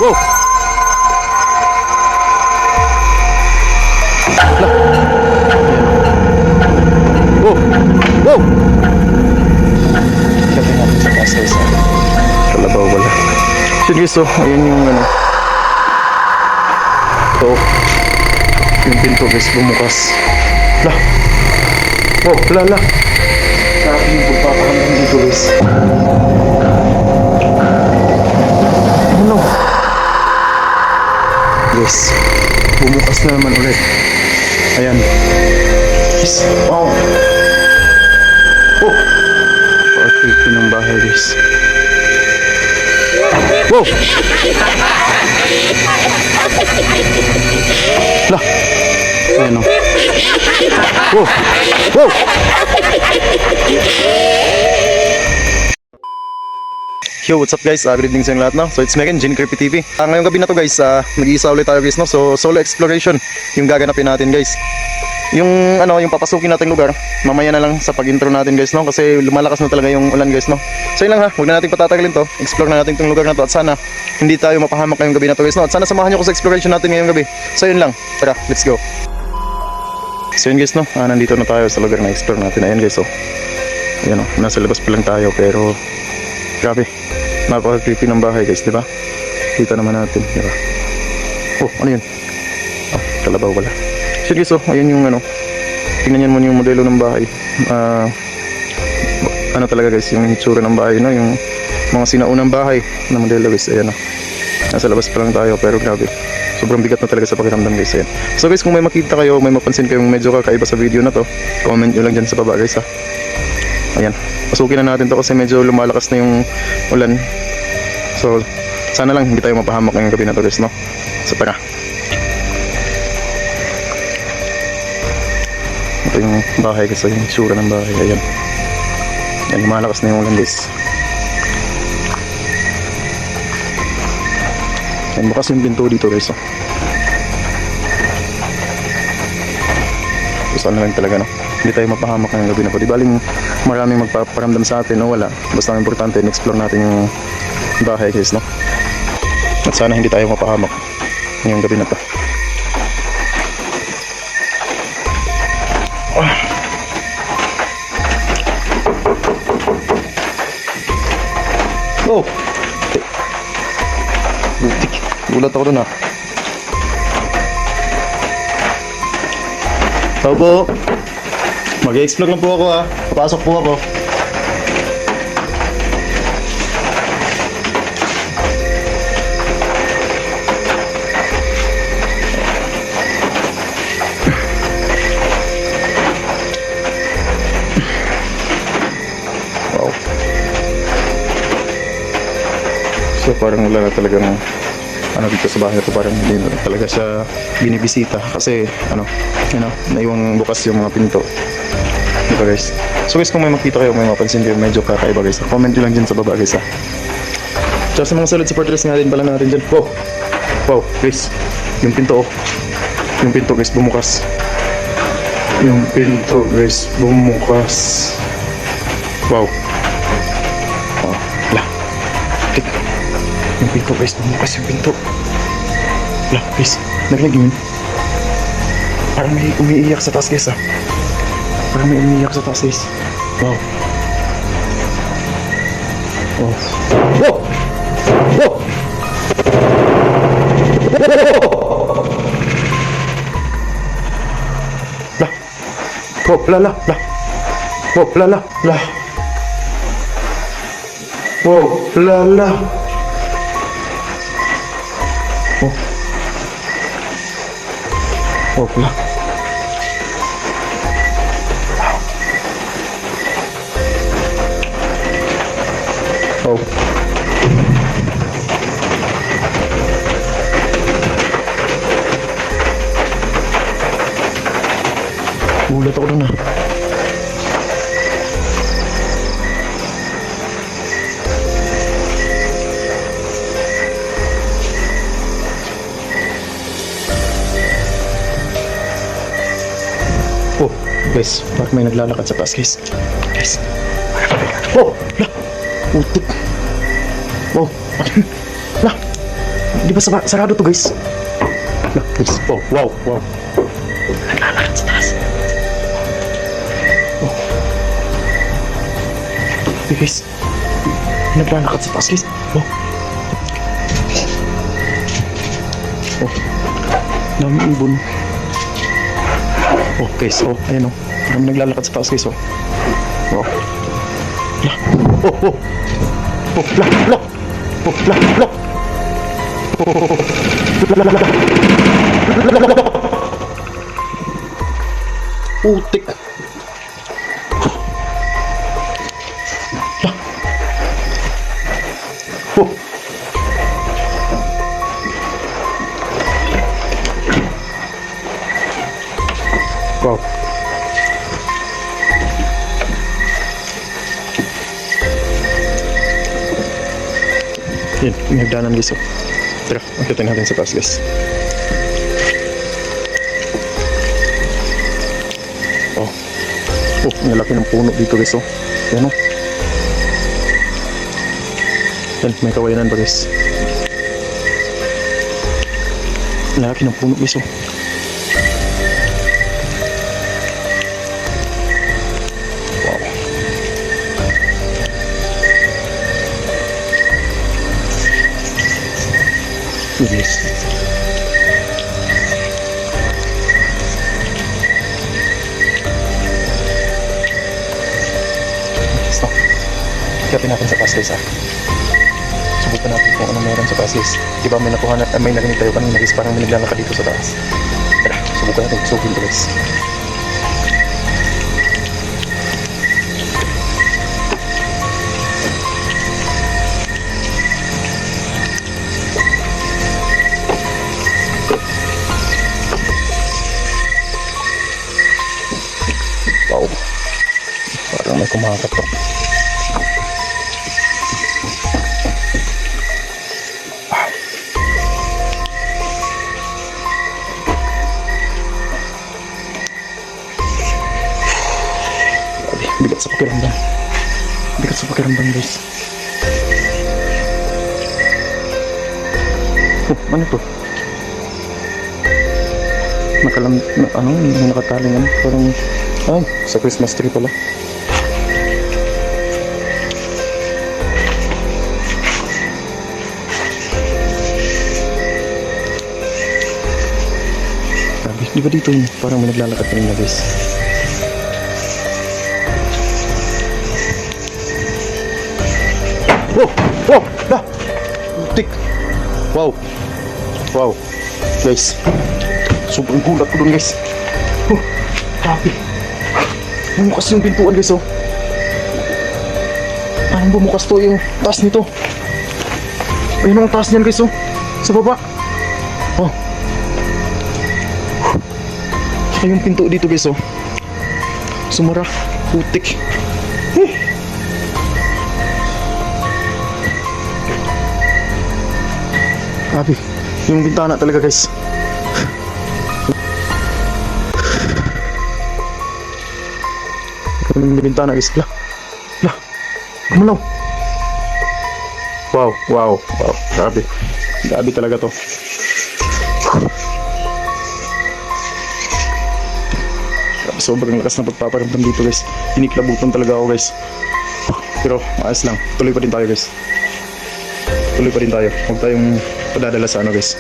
Wow! Wow! Wow! Kasi natin sa taas guys. Kalabaw wala. So guys, so ayun yung ano. Ito. Yung pinto guys, bumukas. Lah! Wow! Lala! Grabe yung pagpapahanggang dito guys. Ano? Guys, bumukas na naman ulit. Ayan. Yes. Wow! Oh! Perfect ng bahay guys. Wow! Lah! Ayan o. Wow! Wow! Yo, what's up guys? Good evening sa inyo lahat, no? So it's me again, Gene Creepy TV. Ngayong gabi na to guys, mag-iisa ulit tayo guys, no? So solo exploration yung gaganapin natin guys. Yung ano, yung papasukin nating lugar, mamaya na lang sa pag-intro natin guys, no? Kasi lumalakas na talaga yung ulan guys, no? So yun lang ha, huwag na natin patatagalin to. Explore na natin tong lugar na to at sana hindi tayo mapahamak ngayong gabi na to guys, no? At sana samahan nyo ko sa exploration natin ngayong gabi. So yun lang, tara, let's go. So yun guys, no? Nandito na tayo sa lugar na explore natin. Ayan guys, oh. Ayan oh, nasa labas pa lang tayo pero grabe, napaka-creepy ng bahay guys, di ba? Kita naman natin, di ba? Oh, ano yun? Oh, kalabaw wala. So guys, oh, ayun yung ano, tingnan nyo mo yung modelo ng bahay. Ano talaga guys, yung itsura ng bahay, no? Yung mga sinaunang bahay na modelo guys, ayan oh. Nasa labas pa lang tayo pero grabe, sobrang bigat na talaga sa pakiramdam guys, ayan. So guys, kung may makita kayo, may mapansin kayong medyo kakaiba sa video na to, comment nyo lang dyan sa baba guys ha. Ayan, pasukin na natin to kasi medyo lumalakas na yung ulan. So sana lang hindi tayo mapahamak ngayong gabi na to guys, no? So tara. Ito yung bahay guys, yung itsura ng bahay, ayan. Ayan, lumalakas na yung ulan guys. Ayan, bukas yung pinto dito guys, oh. So sana lang talaga, no? Hindi tayo mapahamak ngayong gabi na po. Di baling maraming magpaparamdam sa atin o wala. Basta ang importante, in-explore natin yung bahay guys, no? At sana hindi tayo mapahamak ngayong gabi na to. Oh! Butik. Gulat ako dun ha. Tao po. Mag-explore lang po ako ha. Papasok po ako. Wow. So parang wala na talagang ano dito sa bahay ko, parang hindi na talaga siya binibisita kasi ano, naiwang bukas yung mga pinto. Diba guys? So guys, kung may makita kayo, may mapansin kayo medyo kakaiba guys, comment nyo lang dyan sa baba guys ha. Tsaka sa mga solid supporters nga din pala natin dyan. Wow! Wow guys, yung pinto oh. Yung pinto guys, bumukas. Yung pinto guys, bumukas. Wow. Oh, wala. Tik. Yung pinto guys, bumukas yung pinto. Wala guys, naglag yun. Parang may umiiyak sa taas guys ha. Parang may umiiyak sa taas guys. Wow. Oh. Wow! Wow! Lah. Oh, la. Wow, la. Wow, la. Oh. Oh, la. Oh. Gulat ako dun ah. Oh, guys, parang may naglalakad sa taas guys. Guys. Oh, la. Putik. Oh, la. Di ba sarado to guys? Lah, guys. Oh, wow, wow. Naglalakad sa taas. Oh. Okay, guys. Naglalakad sa taas guys. Oh. Oh. Daming ibon. Oh, guys. Oh, ayan oh. Kami naglalakad sa taas guys oh. Oh. Lah. Oh, oh. Oh, lah, lah. Oh, lah, lah. Oh, lah, lah, lah. Putik. Lah. Oh. Wow. Yan, may hagdanan guys oh. Tara, akitin natin sa taas guys. Oh. Oh, ang laki ng puno dito guys oh. Yan oh. Yan, may kawayanan pa guys. Ang laki ng puno guys oh. Yes. So, ikapin natin sa taas guys ah. Subukan natin kung ano meron sa taas guys. Diba may nakuha na, may narinig tayo kanina guys, parang may naglalakad dito sa taas. Tara, subukan natin, subukin ito guys. Wow. Parang may kumakatok. Wow. Grabe, bigat sa pakiramdam. Bigat sa pakiramdam guys. Oh, ano to? Ano, may nakataling ano, parang ay, sa Christmas tree pala. Grabe, di ba dito yun? Parang may naglalakad pa rin na guys. Wow! Wow! Ah! Tik! Wow! Wow! Guys, sobrang gulat ko dun guys. Grabe! Bumukas yung pintuan guys oh. Parang bumukas to yung taas nito. Ayun ang taas niyan guys oh. Sa baba. Oh. Saka yung pinto dito guys oh. Sumara. Putik. Grabe. Yung bintana talaga guys. Yung bintana guys. Lah. Lah. Kumalaw. Wow. Wow. Wow. Grabe. Grabe talaga to. Grabe. Sobrang lakas na pagpaparamdam dito guys. Iniklabutan talaga ako guys. Pero maayos lang. Tuloy pa din tayo guys. Tuloy pa din tayo. Huwag tayong padadala sa ano guys.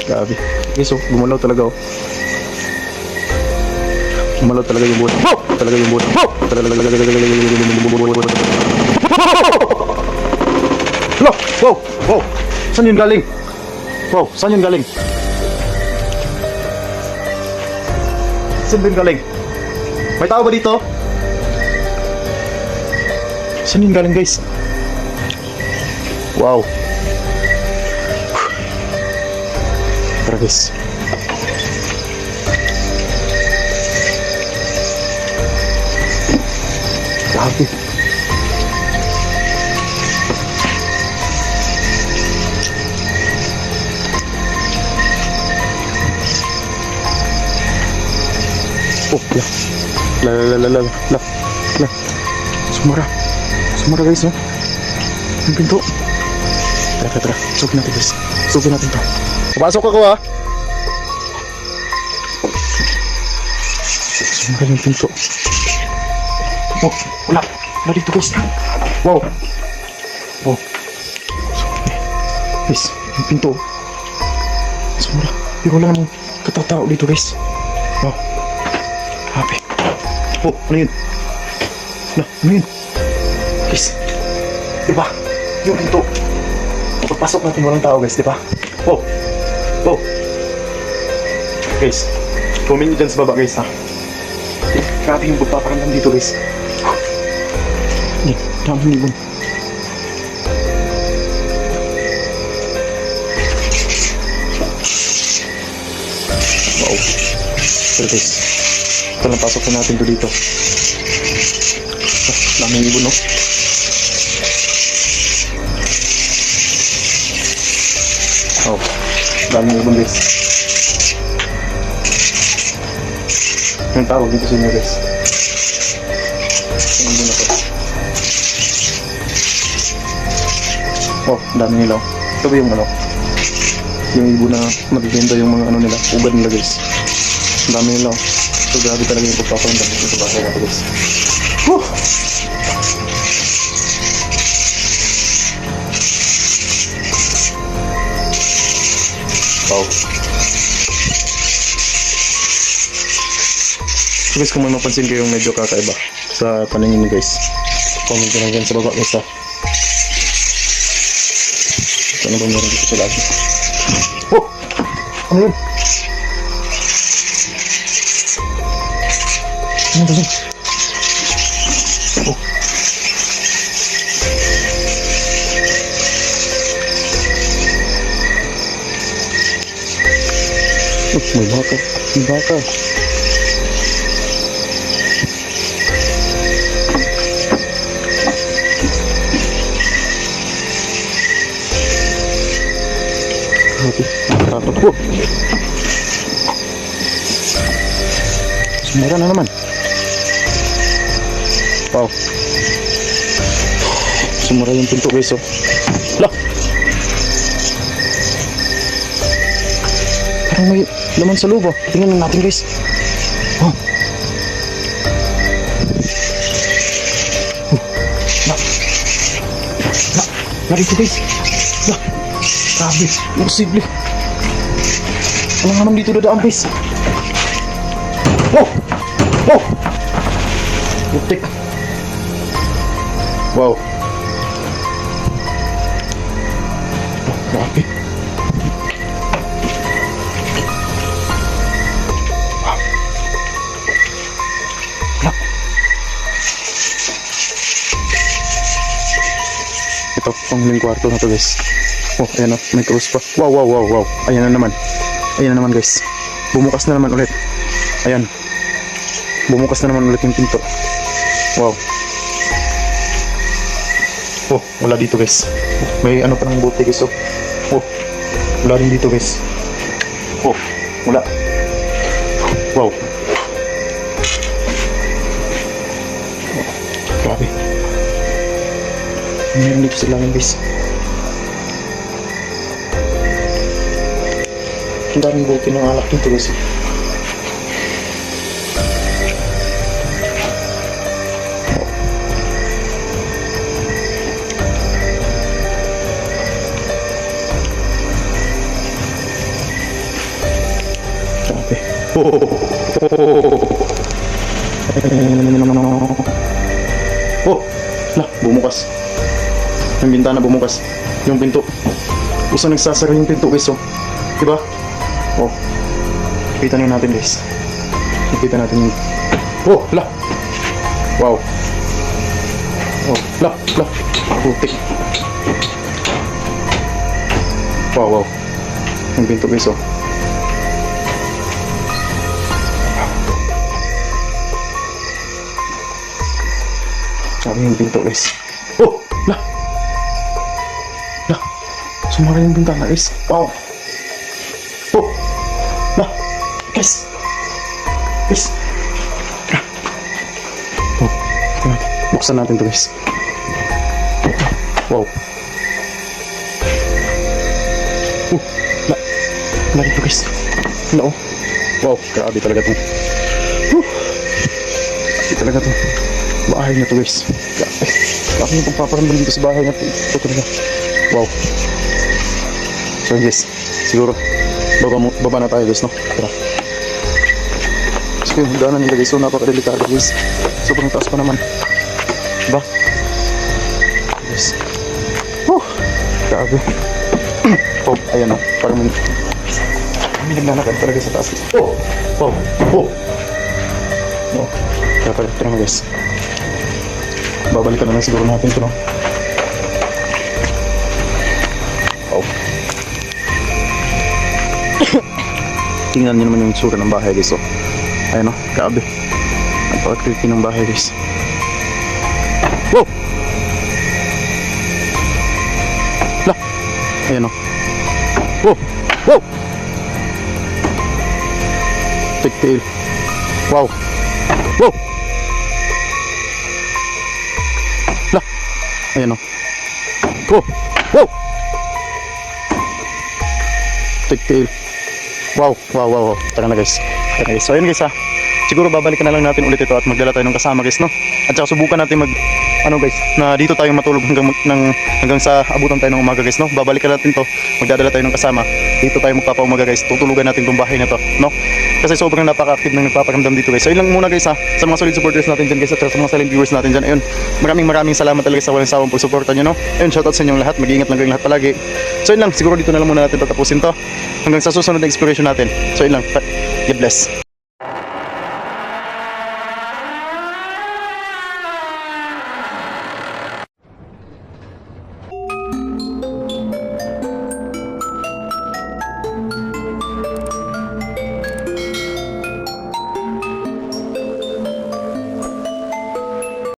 Grabe. Guys oh, gumalaw talaga oh. Gumalaw talaga yung buhat. Oh! Talaga yung buhat. Oh! Hello! Wow! Wow! Saan yun galing? Wow! Saan yun galing? Saan yun galing? May tao ba dito? Saan yun galing guys? Wow! Tara guys. Grabe. Oh, la. Sumara. Sumara guys, no? Yung pinto. Tara. Sukin natin guys. Sukin natin to. Papasok ako ha. Sumara yung pinto. Oh, wala. Wala dito guys. Wow. Oh. Guys, yung pinto. Sumara. Pero wala namang katao dito guys. Wow. Happy. Oh, ano yun? Ano yun? Guys, diba? Yung pinto. Pagpasok natin walang tao guys, diba? Oh! Guys, comment nyo dyan sa baba guys ha. Grabe yung pagpaparamdam dito guys. Yan, daming ibon. Wow. Pero guys, ito lang pasok na natin dito. Daming ibon no? Oh, daming ibon guys. Yung tawag dito sa inyo guys. Yung ibon na to. Oh, daming nila. Ito ba yung ano? Yung ibon na mabibenta yung mga ano nila, ugad nila guys. Ang dami nila. So grabe talaga yung pagpaparamdam dito sa bahay natin guys. Whew! Wow. So guys, kung may mapansin kayong medyo kakaiba sa paningin ni guys, comment nyo lang dyan sa baba guys ha. Ano ba meron dito sa lagi? Oh! Ano yun? Ano ba yun? Oh! May baka. May baka. Grabe. Takot ko. Sumara na naman. Wow. Sumara yung pinto guys oh. Lah. Parang may laman sa loob oh. Tingnan natin guys. Oh. Narito guys. Lah. Grabe. Imposible. Walang naman dito dadaan guys. Oh. Oh. Butik. Wow. Oh, grabe. Ito, panghuling kwarto na to guys. Oh, ayan o, may cross pa. Wow. Ayan na naman. Ayan na naman guys. Bumukas na naman ulit. Ayan. Bumukas na naman ulit yung pinto. Wow. Oh, wala dito guys. May ano pa ng bote guys oh. Oh, wala rin dito guys. Oh, wala. Wow. Grabe. Meron dito sa langit guys. Ang daming bote ng alak dito guys. Grabe. Oh, lah, bumukas. Yung bintana bumukas. Yung pinto. Usa nagsasara yung pinto guys oh. Diba? Oh. Kita na natin guys. Kita natin yung... Oh, lah. Wow. Oh, lah. Putik. Wow. Yung pinto guys oh. Sabi yung pinto guys. Oh, lah. Sumara yung bintana guys. Wow. Oh, lah. Guys. Oh, buksan natin to guys. Wow. Na, narito guys. No. Wow, grabe talaga to. Grabe talaga to. Bahay na to guys. Grabe. Grabe yung pagpaparamdam dito sa bahay na to. Ito talaga. Wow. So guys, siguro baba na tayo guys, no? Tara. So yung hagdanan nila guys, so napakadelikado guys. Sobrang taas pa naman. Diba? Guys. Grabe. Oh, ayan o. Parang may naglalakad talaga sa taas. Oh! Oh! Oh! Oh. Tara nga guys. Babalikan na lang siguro natin ito, no? Oh. Tingnan nyo naman yung tsura ng bahay guys, oh. Ayan o, grabe. Napaka-creepy ng bahay guys. Wow! Lah! Ayan o. Wow! Wow! Pigtail. Wow! Wow! Lah! Ayan o. Oh! Wow! Pigtail. Wow! Wow! Wow! Wow! Tara na guys. Tara guys. So ayun guys ha. Siguro babalikan na lang natin ulit ito at magdala tayo ng kasama guys, no? At saka subukan natin ano guys, na dito tayo matulog hanggang sa abutan tayo ng umaga guys, no? Babalikan natin to, magdadala tayo ng kasama. Dito tayo magpapaumaga guys, tutulugan natin tong bahay na to, no? Kasi sobrang napaka-active ng nagpaparamdam dito guys. So yun lang muna guys ha, sa mga solid supporters natin dyan guys, at sa mga silent viewers natin dyan. Ayun, maraming salamat talaga sa walang sawang pagsuporta nyo, no? Ayun, shoutout sa inyong lahat, mag-iingat lang kayong lahat palagi. So yun lang, siguro dito na lang muna natin tatapusin to hanggang sa susunod na exploration natin. So yun lang, God bless.